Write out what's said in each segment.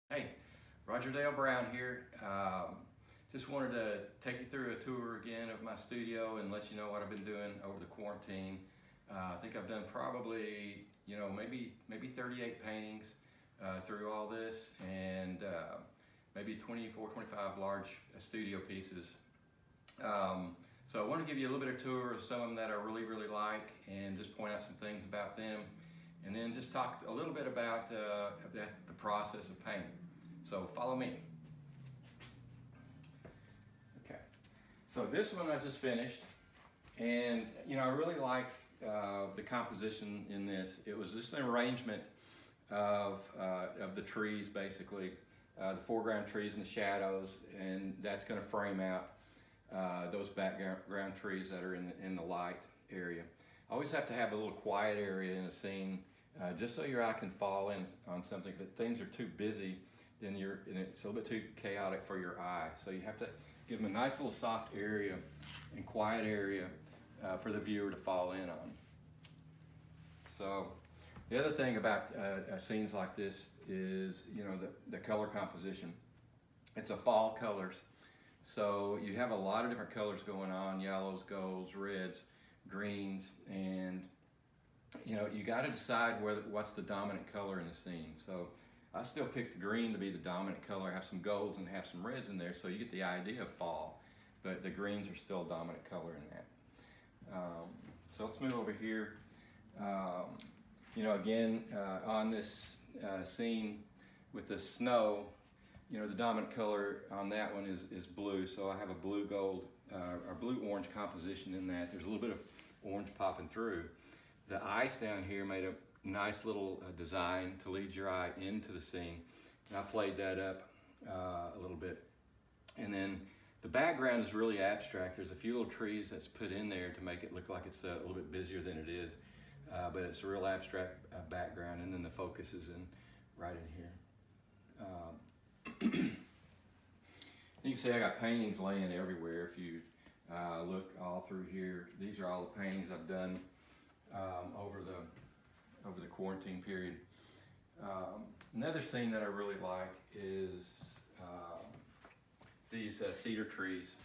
Hey, Roger Dale Brown here. Just wanted to take you through a tour again of my studio and let you know what I've been doing over the quarantine. I think I've done probably, maybe 38 paintings through all this, and maybe 24, 25 large studio pieces. So I want to give you a little bit of tour of some of them that I really like, and just point out some things about them, and then just talk a little bit about the process of painting. So follow me. Okay, so this one I just finished, and I really like the composition in this. It was just an arrangement of the trees, basically, the foreground trees and the shadows, and that's going to frame out those background trees that are in the light area. I always have to have a little quiet area in a scene, just so your eye can fall in on something. If things are too busy, then it's a little bit too chaotic for your eye. So you have to give them a nice little soft area and quiet area for the viewer to fall in on. So the other thing about scenes like this is, the color composition. It's a fall colors. So you have a lot of different colors going on: yellows, golds, reds, greens, and you got to decide what's the dominant color in the scene. So I still pick the green to be the dominant color, have some golds and have some reds in there, so you get the idea of fall, but the greens are still a dominant color in that. So let's move over here. Again, on this scene with the snow, the dominant color on that one is blue, so I have a blue gold or blue orange composition in that. There's a little bit of orange popping through. The ice down here made a nice little design to lead your eye into the scene, and I played that up a little bit. And then the background is really abstract. There's a few little trees that's put in there to make it look like it's a little bit busier than it is, but it's a real abstract background, and then the focus is right in here. You can see I got paintings laying everywhere. If you look all through here, these are all the paintings I've done over the quarantine period. Another scene that I really like is these cedar trees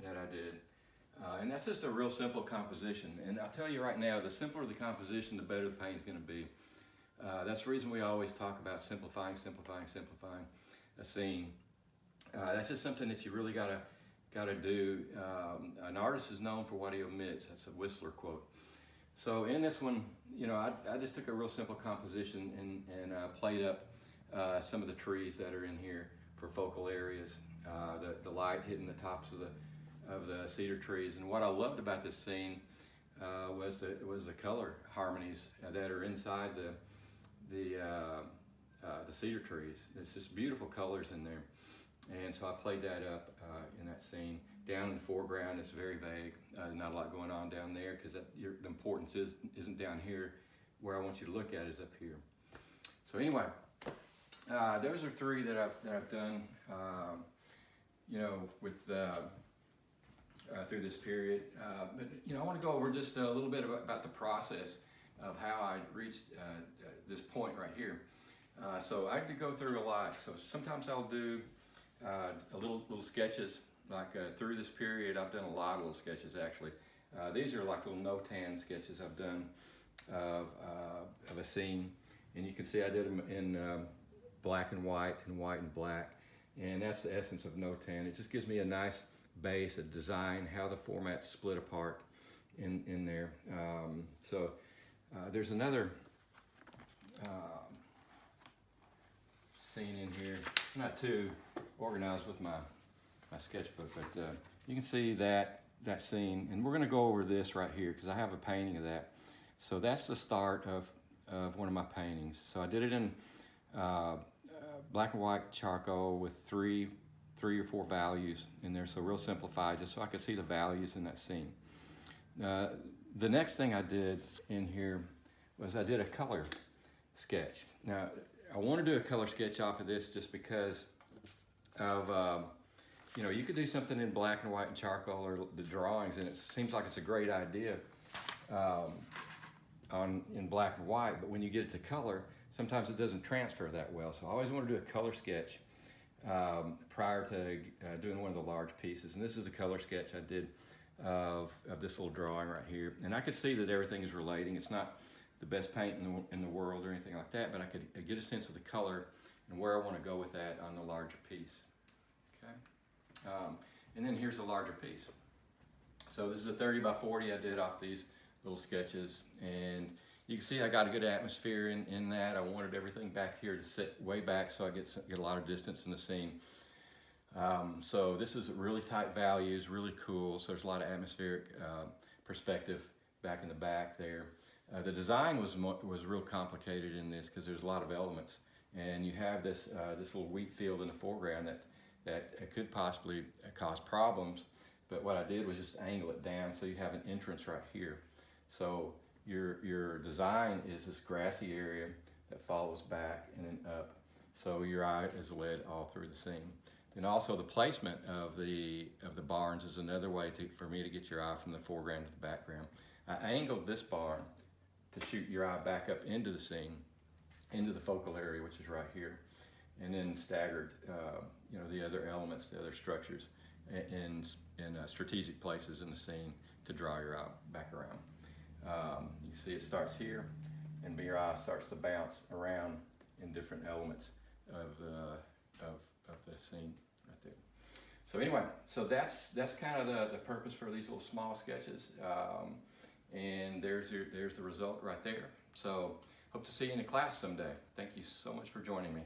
that I did. And that's just a real simple composition. And I'll tell you right now, the simpler the composition, the better the paint's going to be. That's the reason we always talk about simplifying a scene. That's just something that you really gotta do. An artist is known for what he omits. That's a Whistler quote. So in this one, I just took a real simple composition and played up some of the trees that are in here for focal areas. The light hitting the tops of the cedar trees. And what I loved about this scene was the color harmonies that are inside the cedar trees. It's just beautiful colors in there. And so I played that up in that scene. Down in the foreground, it's very vague. Not a lot going on down there, because the importance isn't down here. Where I want you to look at is up here. So anyway, those are three that I've done, with through this period. But I want to go over just a little bit about the process of how I reached this point right here. So I had to go through a lot. So sometimes I'll do little sketches. Like through this period, I've done a lot of little sketches actually. These are like little no-tan sketches I've done of a scene, and you can see I did them in black and white and black, and that's the essence of no-tan. It just gives me a nice base, a design, how the format's split apart in there. So there's another scene in here. I'm not too organized with my sketchbook, but you can see that scene, and we're going to go over this right here because I have a painting of that. So that's the start of one of my paintings. So I did it in black and white charcoal with three or four values in there, so real simplified, just so I could see the values in that scene. The next thing I did in here was I did a color sketch. Now I want to do a color sketch off of this just because of you could do something in black and white and charcoal or the drawings, and it seems like it's a great idea. in black and white, but when you get it to color, sometimes it doesn't transfer that well. So I always want to do a color sketch prior to doing one of the large pieces. And this is a color sketch I did of this little drawing right here. And I could see that everything is relating. It's not the best paint in the world or anything like that, but I could get a sense of the color and where I want to go with that on the larger piece. Okay, and then here's the larger piece. So this is a 30 by 40 I did off these little sketches, and you can see I got a good atmosphere in that. I wanted everything back here to sit way back so I get a lot of distance in the scene. So this is really tight values, really cool. So there's a lot of atmospheric perspective back in the back there. The design was real complicated in this because there's a lot of elements, and you have this little wheat field in the foreground that could possibly cause problems. But what I did was just angle it down so you have an entrance right here. So your design is this grassy area that follows back and then up. So your eye is led all through the scene. And also the placement of the barns is another way for me to get your eye from the foreground to the background. I angled this barn to shoot your eye back up into the scene, into the focal area, which is right here, and then staggered, the other elements, the other structures, in strategic places in the scene to draw your eye back around. You see it starts here, and your eye starts to bounce around in different elements of the scene right there. So anyway, so that's kind of the purpose for these little small sketches. And there's the result right there. So hope to see you in the class someday. Thank you so much for joining me.